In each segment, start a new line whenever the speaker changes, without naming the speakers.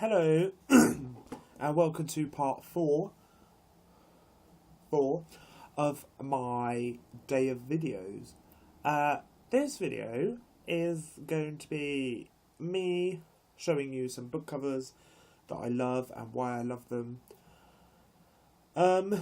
Hello, and welcome to part four of my day of videos. This video is going to be me showing you some book covers that I love and why I love them. And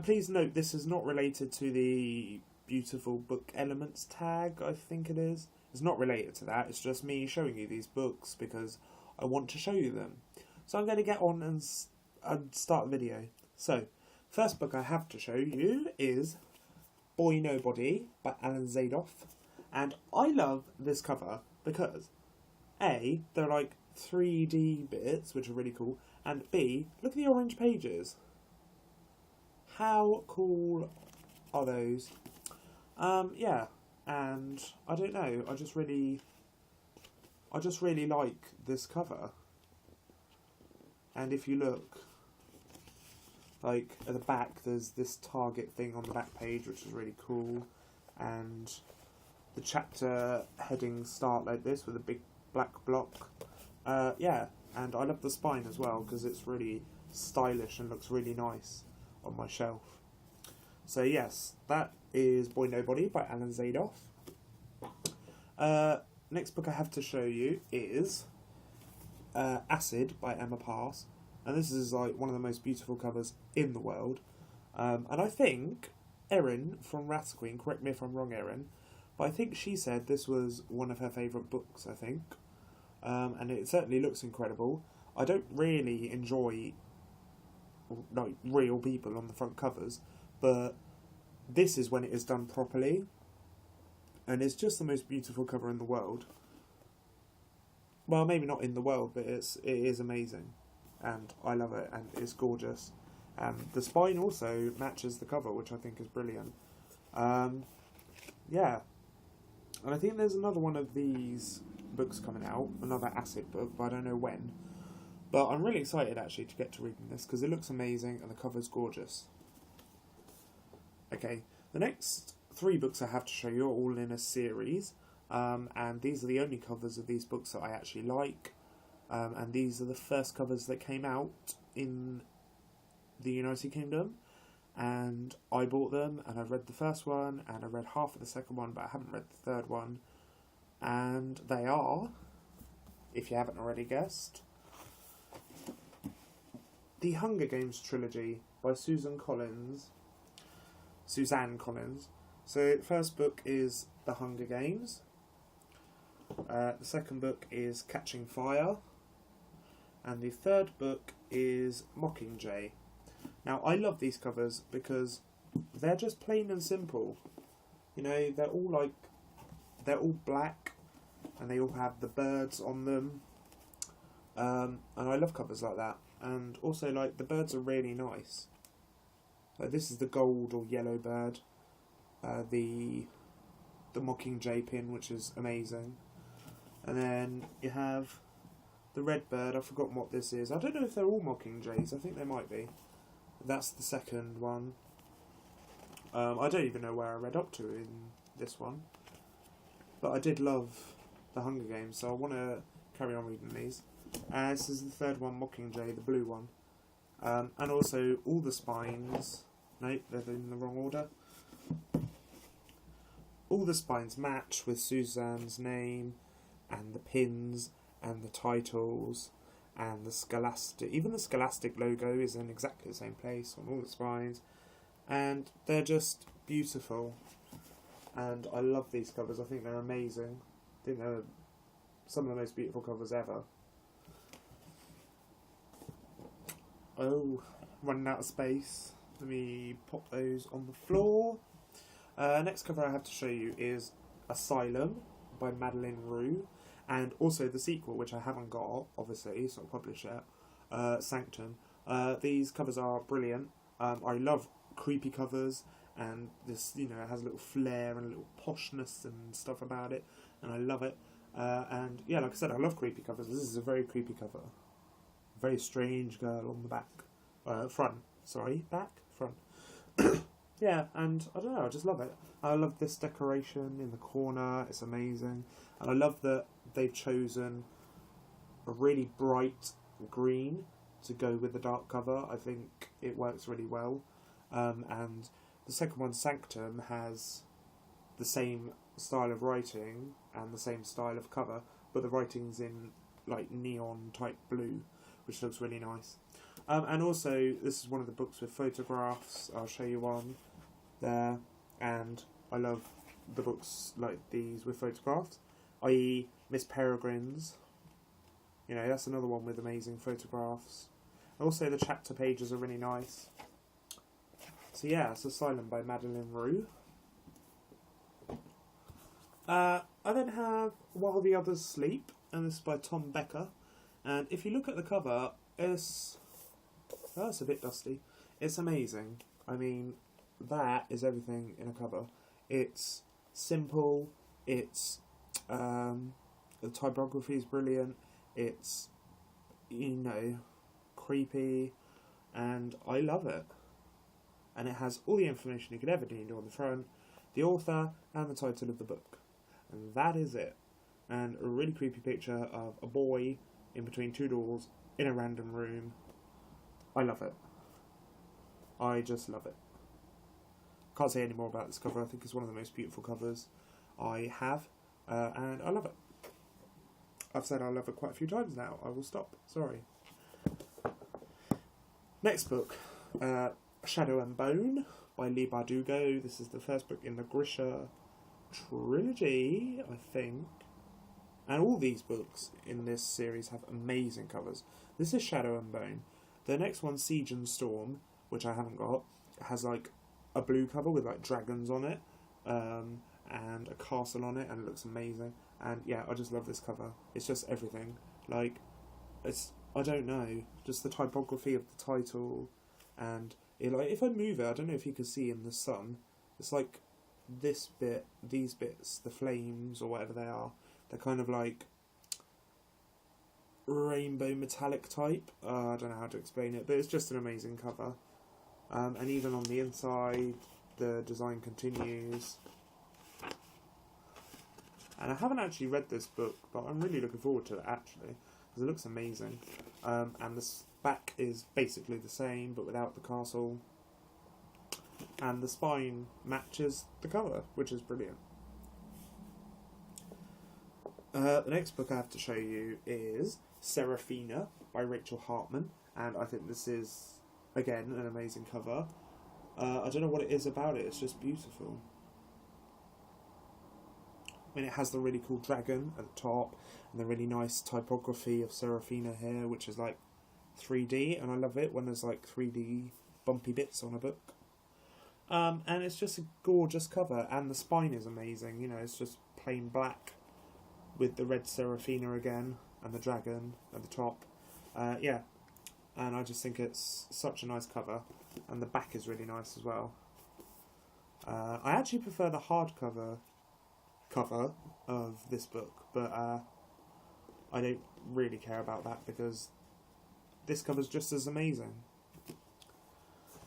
please note, this is not related to the beautiful book elements tag, I think it is. It's not related to that, it's just me showing you these books because I want to show you them. So I'm going to get on and start the video. So, first book I have to show you is Boy Nobody by Alan Zadoff. And I love this cover because A, they're like 3D bits, which are really cool, and B, look at the orange pages. How cool are those? Yeah, and I don't know, I just really like this cover. And if you look, like at the back, there's this target thing on the back page, which is really cool, and the chapter headings start like this with a big black block. Yeah, and I love the spine as well because it's really stylish and looks really nice on my shelf. So yes, that is Boy Nobody by Alan Zadoff. Next book I have to show you is Acid by Emma Pass, and this is like one of the most beautiful covers in the world. And I think Erin from Wrath Queen, correct me if I'm wrong, Erin, but I think she said this was one of her favourite books, I think. And it certainly looks incredible. I don't really enjoy like real people on the front covers, but this is when it is done properly, and it's just the most beautiful cover in the world. Well, maybe not in the world, but it is amazing, and I love it, and it's gorgeous. And the spine also matches the cover, which I think is brilliant. Yeah, and I think there's another one of these books coming out, another Acid book, but I don't know when. But I'm really excited actually to get to reading this because it looks amazing and the cover's gorgeous. Okay, the next three books I have to show you are all in a series. And these are the only covers of these books that I actually like, and these are the first covers that came out in the United Kingdom, and I bought them, and I've read the first one, and I read half of the second one, but I haven't read the third one, and they are, if you haven't already guessed, the Hunger Games trilogy by Suzanne Collins. So the first book is The Hunger Games. The second book is Catching Fire, and the third book is Mockingjay. Now, I love these covers because they're just plain and simple. You know, they're all black, and they all have the birds on them. And I love covers like that. And also, like, the birds are really nice. Like, this is the gold or yellow bird. The Mockingjay pin, which is amazing. And then you have the red bird. I've forgotten what this is. I don't know if they're all Mockingjays. I think they might be. That's the second one. I don't even know where I read up to in this one. But I did love the Hunger Games, so I want to carry on reading these. This is the third one, Mockingjay, the blue one. And also all the spines. Nope, they're in the wrong order. All the spines match with Suzanne's name, and the pins, and the titles, and the Scholastic. Even the Scholastic logo is in exactly the same place on all the spines, and they're just beautiful. And I love these covers. I think they're amazing. I think they're some of the most beautiful covers ever. Oh, running out of space. Let me pop those on the floor. Next cover I have to show you is Asylum by Madeleine Roux, and also the sequel, which I haven't got, obviously, it's not published yet, Sanctum. These covers are brilliant. I love creepy covers, and this, you know, it has a little flair and a little poshness and stuff about it, and I love it. And yeah, like I said, I love creepy covers. This is a very creepy cover. Very strange girl on the back. Front. Yeah, and I don't know, I just love it. I love this decoration in the corner, it's amazing. And I love that they've chosen a really bright green to go with the dark cover. I think it works really well. And the second one, Sanctum, has the same style of writing and the same style of cover, but the writing's in like neon type blue, which looks really nice. And also, this is one of the books with photographs. I'll show you one there. And I love the books like these with photographs, i.e. Miss Peregrine's. You know, that's another one with amazing photographs. Also, the chapter pages are really nice. So yeah, it's Asylum by Madeleine Roux. I then have While the Others Sleep, and this is by Tom Becker. And if you look at the cover, it's a bit dusty. It's amazing. I mean, that is everything in a cover. It's simple. It's the typography is brilliant. It's, you know, creepy, and I love it. And it has all the information you could ever need on the front, the author, and the title of the book. And that is it. And a really creepy picture of a boy in between two doors in a random room. I love it. I just love it. Can't say any more about this cover. I think it's one of the most beautiful covers I have, and I love it. I've said I love it quite a few times now. I will stop. Sorry. Next book, Shadow and Bone by Leigh Bardugo. This is the first book in the Grisha trilogy, I think. And all these books in this series have amazing covers. This is Shadow and Bone. The next one, Siege and Storm, which I haven't got, has like a blue cover with like dragons on it, and a castle on it, and it looks amazing. And yeah, I just love this cover. It's just everything. Like, it's, I don't know, just the typography of the title, and it, like, if I move it, I don't know if you can see in the sun, it's like this bit, these bits, the flames or whatever they are, they're kind of like rainbow metallic type. I don't know how to explain it, but it's just an amazing cover. And even on the inside, the design continues. And I haven't actually read this book, but I'm really looking forward to it, actually, because it looks amazing. And the back is basically the same, but without the castle. And the spine matches the cover, which is brilliant. The next book I have to show you is Seraphina by Rachel Hartman, and I think this is, again, an amazing cover. I don't know what it is about it, it's just beautiful. I mean, it has the really cool dragon at the top, and the really nice typography of Seraphina here, which is like 3D, and I love it when there's like 3D bumpy bits on a book. And it's just a gorgeous cover, and the spine is amazing, you know, it's just plain black with the red Seraphina again, and the dragon at the top. Yeah, and I just think it's such a nice cover, and the back is really nice as well. I actually prefer the hardcover cover of this book, but I don't really care about that because this cover's just as amazing.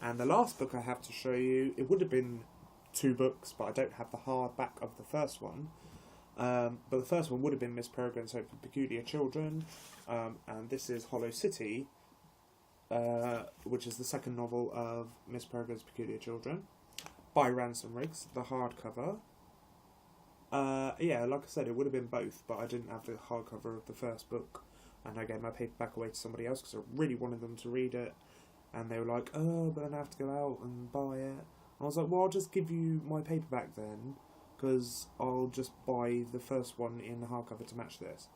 And the last book I have to show you, it would have been 2 books, but I don't have the hardback of the first one. But the first one would have been Miss Peregrine's Hope for Peculiar Children, and this is Hollow City, which is the second novel of Miss Peregrine's Peculiar Children, by Ransom Riggs, the hardcover. Yeah, like I said, it would have been both, but I didn't have the hardcover of the first book, and I gave my paperback away to somebody else because I really wanted them to read it, and they were like, oh, but then I have to go out and buy it. I was like, well, I'll just give you my paperback then, because I'll just buy the first one in the hardcover to match this.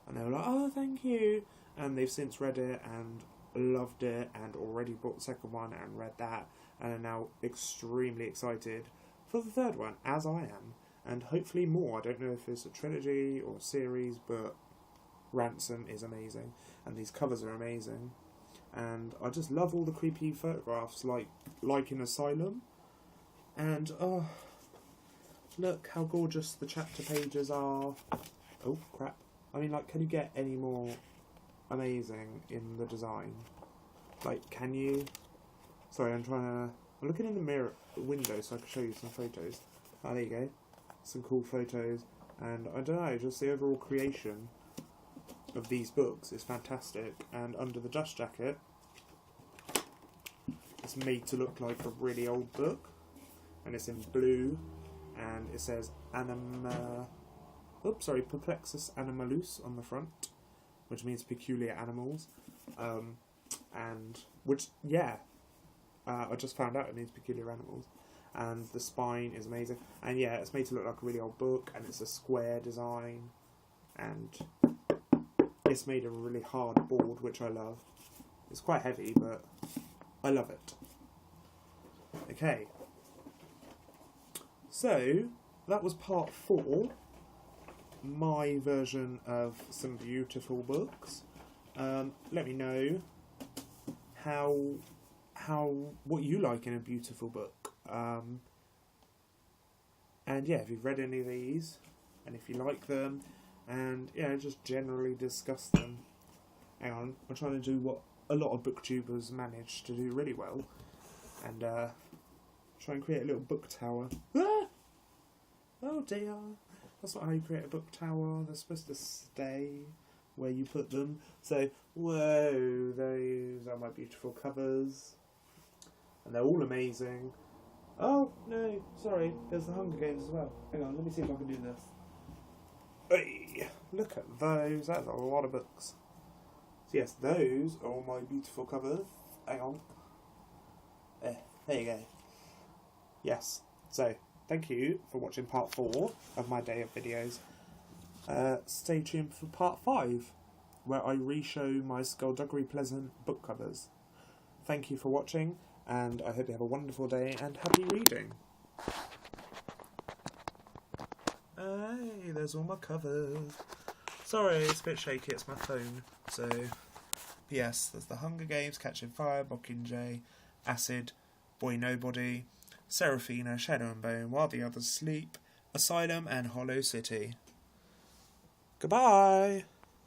And they were like, oh, thank you, and they've since read it and loved it, and already bought the second one and read that, and are now extremely excited for the third one, as I am. And hopefully more. I don't know if it's a trilogy or a series, but Ransom is amazing, and these covers are amazing, and I just love all the creepy photographs, like in Asylum. And oh, look how gorgeous the chapter pages are. Oh crap! I mean, like, can you get any more amazing in the design? Like, can you? Sorry, I'm looking in the window so I can show you some photos. Oh, there you go. Some cool photos, and I don't know, just the overall creation of these books is fantastic, and under the dust jacket it's made to look like a really old book, and it's in blue, and it says Perplexus Animalus on the front, which means peculiar animals, and which, yeah, I just found out it means peculiar animals, and the spine is amazing, and yeah, it's made to look like a really old book, and it's a square design, and it's made of a really hard board, which I love. It's quite heavy, but I love it. Okay, so that was part 4, my version of some beautiful books. Let me know what you like in a beautiful book, and yeah, if you've read any of these, and if you like them, and yeah, just generally discuss them. Hang on, I'm trying to do what a lot of booktubers manage to do really well, and try and create a little book tower. Ah! Oh dear, that's not how you create a book tower. They're supposed to stay where you put them. So, whoa, those are my beautiful covers, and they're all amazing. Oh no, sorry, there's the Hunger Games as well. Hang on, let me see if I can do this. Hey, look at those, that's a lot of books. So yes, those are all my beautiful covers. Hang on. There you go. Yes, so thank you for watching part 4 of my day of videos. Stay tuned for part 5, where I re-show my Skullduggery Pleasant book covers. Thank you for watching, and I hope you have a wonderful day and happy reading. Hey, there's all my covers. Sorry, it's a bit shaky, it's my phone. So, yes, there's the Hunger Games, Catching Fire, Mockingjay, Acid, Boy Nobody, Seraphina, Shadow and Bone, While the Others Sleep, Asylum and Hollow City. Goodbye!